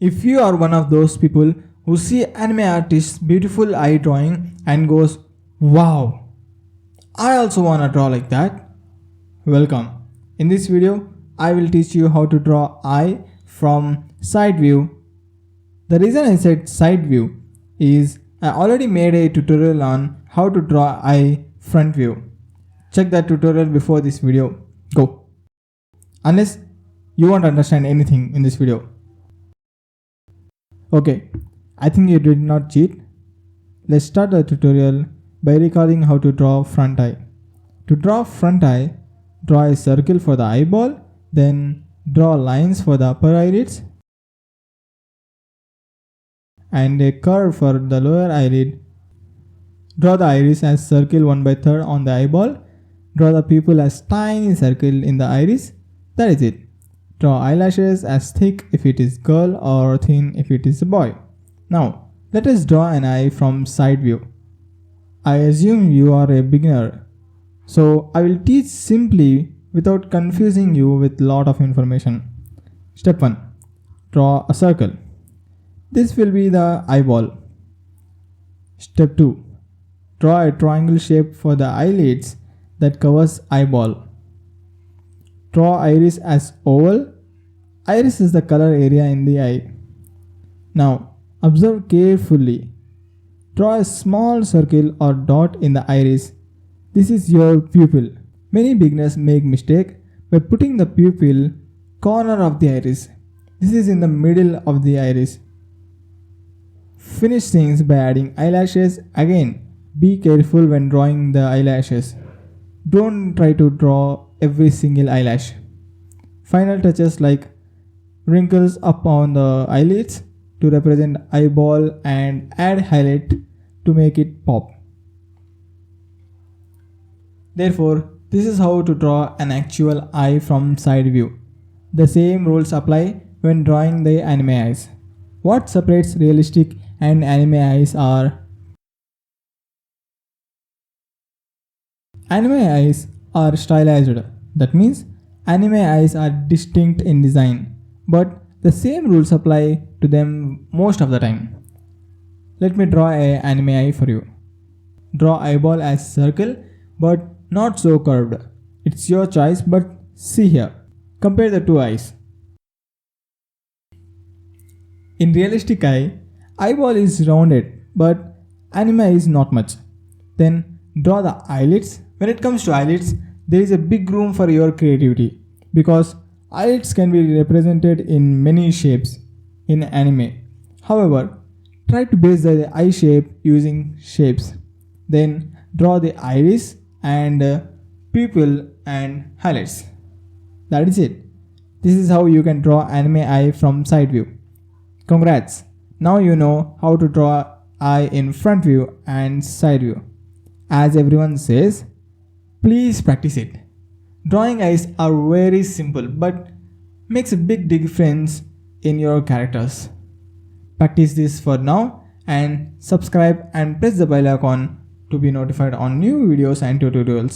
If you are one of those people who see anime artists' beautiful eye drawing and goes, wow, I also wanna draw like that, welcome. In this video, I will teach you how to draw eye from side view. The reason I said side view is I already made a tutorial on how to draw eye front view. Check that tutorial before this video. Go. Unless you won't understand anything in this video. Okay, I think you did not cheat. Let's start the tutorial by recalling how to draw front eye. To draw front eye, draw a circle for the eyeball, then draw lines for the upper eyelids and a curve for the lower eyelid. Draw the iris as circle 1/3 on the eyeball. Draw the pupil as tiny circle in the iris. That is it. Draw eyelashes as thick if it is girl or thin if it is a boy. Now, let us draw an eye from side view. I assume you are a beginner, so I will teach simply without confusing you with lot of information. Step 1. Draw a circle. This will be the eyeball. Step 2. Draw a triangle shape for the eyelids that covers eyeball. Draw iris as oval. Iris is the color area in the eye. Now, observe carefully. Draw a small circle or dot in the iris. This is your pupil. Many beginners make mistake by putting the pupil corner of the iris. This is in the middle of the iris. Finish things by adding eyelashes. Again, be careful when drawing the eyelashes. Don't try to draw every single eyelash. Final touches like wrinkles up on the eyelids to represent eyeball and add highlight to make it pop. Therefore, this is how to draw an actual eye from side view. The same rules apply when drawing the anime eyes. What separates realistic and anime eyes are: anime eyes are stylized. That means anime eyes are distinct in design, but the same rules apply to them most of the time. Let me draw an anime eye for you. Draw eyeball as circle but not so curved. It's your choice, but see here. Compare the two eyes. In realistic eye, eyeball is rounded but anime is not much. Then draw the eyelids. When it comes to eyelids, there is a big room for your creativity because eyelids can be represented in many shapes in anime. However, try to base the eye shape using shapes. Then draw the iris and pupil and highlights. That is it. This is how you can draw anime eye from side view. Congrats! Now you know how to draw eye in front view and side view. As everyone says, please practice it. Drawing eyes are very simple but makes a big difference in your characters. Practice this for now and subscribe and press the bell icon to be notified on new videos and tutorials.